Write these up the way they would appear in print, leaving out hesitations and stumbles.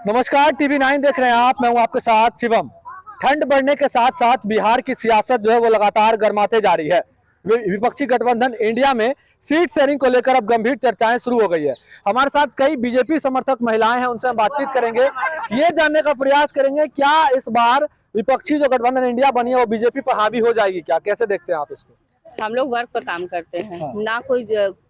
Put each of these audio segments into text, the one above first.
नमस्कार, टीवी9 देख रहे हैं आप। मैं हूं आपके साथ शिवम। ठंड बढ़ने के साथ साथ बिहार की सियासत जो है वो लगातार गर्माते जा रही है। विपक्षी गठबंधन इंडिया में सीट शेयरिंग को लेकर अब गंभीर चर्चाएं शुरू हो गई है। हमारे साथ कई बीजेपी समर्थक महिलाएं हैं, उनसे हम बातचीत करेंगे, ये जानने का प्रयास करेंगे क्या इस बार विपक्षी जो गठबंधन इंडिया बनी है वो बीजेपी पर हावी हो जाएगी क्या। कैसे देखते हैं आप इसको? हम लोग वर्क पर काम करते हैं। हाँ। ना कोई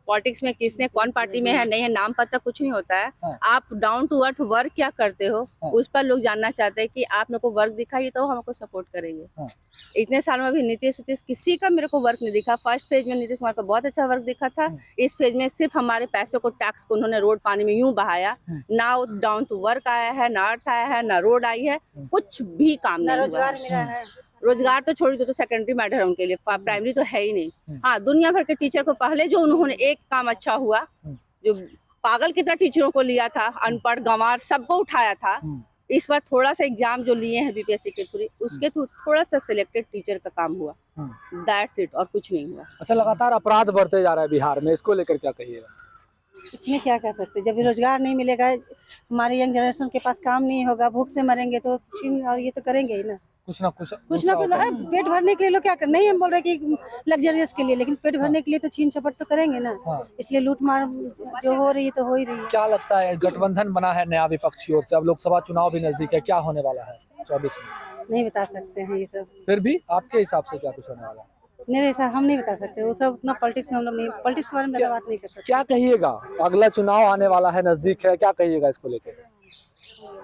पॉलिटिक्स में किसने कौन पार्टी में है नहीं है, नाम पता कुछ नहीं होता है। हाँ। आप डाउन टू अर्थ वर्क क्या करते हो, हाँ। उस पर लोग जानना चाहते हैं कि आप मेरे को वर्क दिखाइए तो हमको सपोर्ट करेंगे। हाँ। इतने साल में अभी नीतीश किसी का मेरे को वर्क नहीं दिखा। फर्स्ट फेज में नीतीश कुमार का बहुत अच्छा वर्क दिखा था। इस फेज में सिर्फ हमारे पैसों को, टैक्स को उन्होंने रोड पानी में यूं बहाया। ना डाउन टू वर्क आया है, ना अर्थ आया है, ना रोड आई है, कुछ भी काम नहीं, रोजगार मिला है। रोजगार तो छोड़ दो, तो सेकेंडरी मैटर है उनके लिए, प्राइमरी तो है ही नहीं। हाँ, दुनिया भर के टीचर को पहले जो उन्होंने एक काम अच्छा हुआ, जो पागल की तरह टीचरों को लिया था, अनपढ़ गंवार सबको उठाया था। इस बार थोड़ा सा एग्जाम जो लिए हैं बीपीएससी के थ्रू, उसके थ्रू थोड़ा सा सिलेक्टेड टीचर का काम हुआ, दैट्स इट, और कुछ नहीं हुआ। अच्छा, लगातार अपराध बढ़ते जा रहा है बिहार में, इसको लेकर क्या कहिएगा? इसमें क्या कर सकते हैं, जब रोजगार नहीं मिलेगा, हमारे यंग जनरेशन के पास काम नहीं होगा, भूख से मरेंगे तो और ये तो करेंगे ही ना कुछ ना कुछ पेट भरने के लिए लोग क्या कर, नहीं हम बोल रहे कि लग्जरियस के लिए, लेकिन पेट भरने के लिए तो छीन झपट तो करेंगे ना। इसलिए लूट मार जो हो रही है तो हो ही रही है। क्या लगता है, गठबंधन बना है नया विपक्षी ओर से, अब लोकसभा चुनाव भी नजदीक है, क्या होने वाला है 24 में? नहीं बता सकते हैं ये सब। फिर भी आपके हिसाब से क्या कुछ होने वाला है? नहीं, ऐसा हम नहीं बता सकते, वो सब उतना पॉलिटिक्स में हम लोग नहीं, पॉलिटिक्स के बारे में बात नहीं कर सकते। क्या कहिएगा, अगला चुनाव आने वाला है, नजदीक है, क्या कहिएगा इसको लेकर?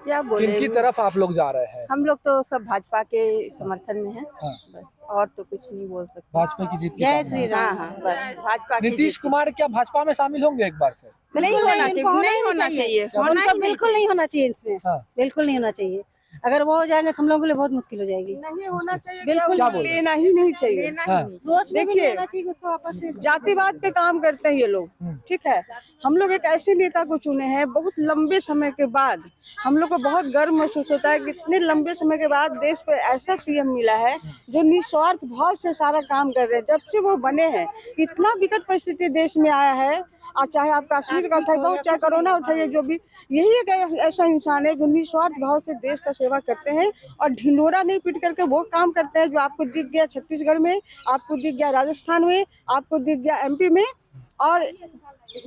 क्या बोले, किनकी तरफ आप लोग जा रहे हैं? हम लोग तो सब भाजपा के समर्थन में हैं। हाँ। बस, और तो कुछ नहीं बोल सकते। भाजपा की जीत की जय कामना श्री है। राम। हाँ, बस भाजपा की नीतीश जीत। कुमार क्या भाजपा में शामिल होंगे एक बार फिर? नहीं होना चाहिए, उनका बिल्कुल नहीं होना चाहिए इसमें। हाँ। बिल्कुल नहीं होना चाहिए। अगर वो हो जाएंगे तो हम लोगों के लिए बहुत मुश्किल हो जाएगी। नहीं होना चाहिए, बिल्कुल क्या बोल रहे हैं? लेना ही नहीं चाहिए। हाँ। सोच में भी नहीं आना चाहिए उसको आपस से। जातिवाद पे काम करते हैं ये लोग, ठीक है। हम लोग एक ऐसे नेता को चुने हैं बहुत लंबे समय के बाद। हम लोग को बहुत गर्व महसूस होता है कि इतने लंबे समय के बाद देश को ऐसा पीएम मिला है जो निस्वार्थ भाव से सारा काम कर रहे हैं। जब से वो बने हैं, इतना विकट परिस्थिति देश में आया है, और चाहे आप कश्मीर का उठाइए, चाहे कोरोना उठाइए, जो भी, यही एक ऐसा इंसान है जो निस्वार्थ भाव से देश का सेवा करते हैं और ढिंढोरा नहीं पीट करके वो काम करते हैं जो आपको दिख गया छत्तीसगढ़ में, आपको दिख गया राजस्थान में, आपको दिख गया एमपी में। और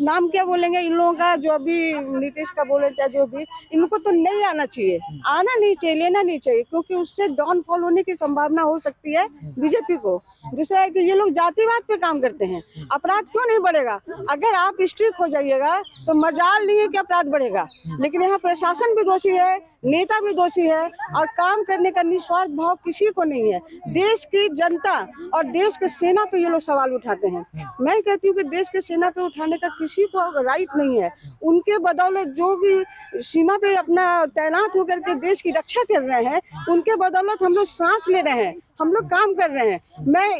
नाम क्या बोलेंगे इन लोगों का, जो अभी नीतीश का बोले चाहे जो भी, इनको तो नहीं आना चाहिए, आना नहीं चाहिए, लेना नहीं चाहिए, क्योंकि उससे डाउनफॉल होने की संभावना हो सकती है बीजेपी को। दूसरा है कि ये लोग जातिवाद पे काम करते हैं। अपराध क्यों नहीं बढ़ेगा? अगर आप स्ट्रिक्ट हो जाइएगा तो मजाल नहीं है कि अपराध बढ़ेगा, लेकिन यहाँ प्रशासन भी दोषी है, नेता भी दोषी है, और काम करने का निस्वार्थ भाव किसी को नहीं है। देश की जनता और देश के सेना पे ये लोग सवाल उठाते हैं। मैं कहती हूँ कि देश के सेना पे उठाने का किसी को राइट नहीं है। उनके बदौलत जो भी सीमा पे अपना तैनात होकर के देश की रक्षा कर रहे हैं, उनके बदौलत हम लोग सांस ले रहे हैं, हम लोग काम कर रहे हैं।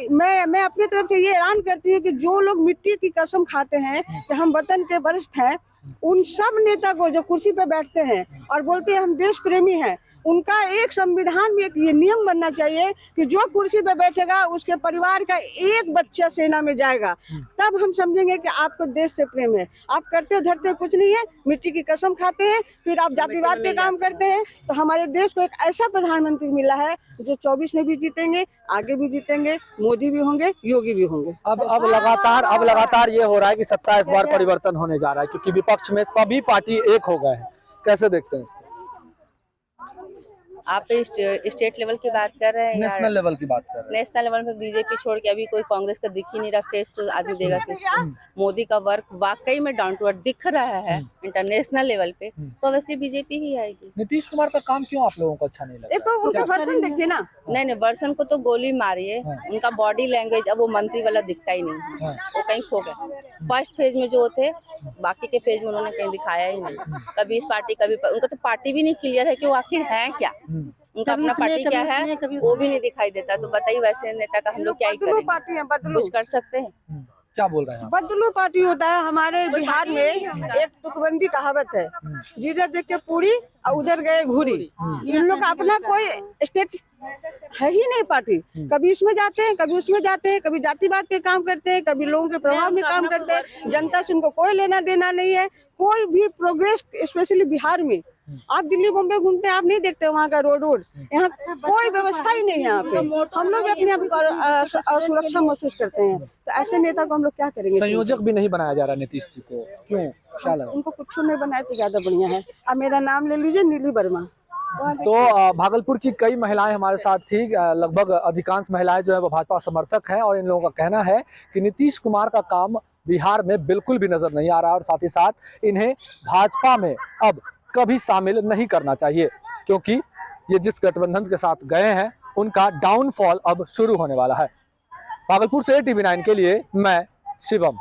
मैं अपनी तरफ से ये ऐलान करती हूँ कि जो लोग मिट्टी की कसम खाते हैं कि हम वतन के वरिष्ठ हैं, उन सब नेता को जो कुर्सी पे बैठते हैं और बोलते हैं हम देश प्रेमी हैं, उनका एक संविधान में एक ये नियम बनना चाहिए कि जो कुर्सी पे बैठेगा उसके परिवार का एक बच्चा सेना में जाएगा, तब हम समझेंगे कि आपको देश से प्रेम है। आप करते धरते कुछ नहीं है, मिट्टी की कसम खाते हैं, फिर आप जातिवाद पे काम करते हैं। तो हमारे देश को एक ऐसा प्रधानमंत्री मिला है जो 24 में भी जीतेंगे, आगे भी जीतेंगे, मोदी भी होंगे, योगी भी होंगे। अब लगातार ये हो रहा है कि सत्ता इस बार परिवर्तन होने जा रहा है, क्योंकि विपक्ष में सभी पार्टी एक हो गए हैं। कैसे देखते हैं इसको? आप स्टेट लेवल की बात कर रहे हैं, नेशनल लेवल की बात कर रहे हैं। नेशनल लेवल पे बीजेपी छोड़ के अभी कोई कांग्रेस का दिख ही नहीं रहा फेस, तो आदमी देगा किसको? मोदी का वर्क वाकई में डाउन टू अर्थ दिख रहा है इंटरनेशनल लेवल पे, तो वैसे बीजेपी ही आएगी। नीतीश कुमार का काम क्यों आप लोगों को अच्छा नहीं लगता? तो उनका वर्सन देखिए ना। नहीं, वर्सन को तो गोली मारी है, उनका बॉडी लैंग्वेज अब वो मंत्री वाला दिखता ही नहीं है, वो कहीं खो गए। फर्स्ट फेज में जो थे, बाकी के फेज में उन्होंने कहीं दिखाया ही नहीं। कभी इस पार्टी, कभी उनका तो पार्टी भी नहीं क्लियर है कि वो आखिर है क्या, उनका अपना पार्टी क्या है वो भी नहीं दिखाई देता। तो बताइए वैसे नेता का हम लोग क्या ही करेंगे? कुछ कर सकते हैं? क्या बोल रहे हैं? बदलू पार्टी होता है हमारे बिहार में, एक तुकबंदी कहावत है, जिधर देख के पूरी और उधर गए घूरी। इन लोग का अपना कोई स्टेट है ही नहीं पार्टी। कभी इसमें जाते हैं, कभी उसमें जाते हैं, कभी जातिवाद पे काम करते हैं, कभी लोगों के प्रभाव में काम करते हैं। जनता से उनको कोई लेना देना नहीं है। कोई भी प्रोग्रेस स्पेशली बिहार में आप दिल्ली बॉम्बे घूमते हैं, आप नहीं देखते वहाँ का रोड यहाँ कोई व्यवस्था ही नहीं है यहाँ पे। हम लोग अपने आप को सुरक्षा महसूस करते हैं, तो ऐसे नेता को हम लोग क्या करेंगे। संयोजक भी नहीं बनाया जा रहा नीतीश जी को, क्यों, क्या लगा? उनको कुछ नहीं बनाए तो ज्यादा बढ़िया है। अब मेरा नाम ले लीजिए, नीली वर्मा। तो भागलपुर की कई महिलाएं हमारे साथ थी, लगभग अधिकांश महिलाएं जो है वो भाजपा समर्थक हैं, और इन लोगों का कहना है कि नीतीश कुमार का काम बिहार में बिल्कुल भी नजर नहीं आ रहा, और साथ ही साथ इन्हें भाजपा में अब कभी शामिल नहीं करना चाहिए, क्योंकि ये जिस गठबंधन के साथ गए हैं उनका डाउनफॉल अब शुरू होने वाला है। भागलपुर से टीवी 9 के लिए मैं शिवम।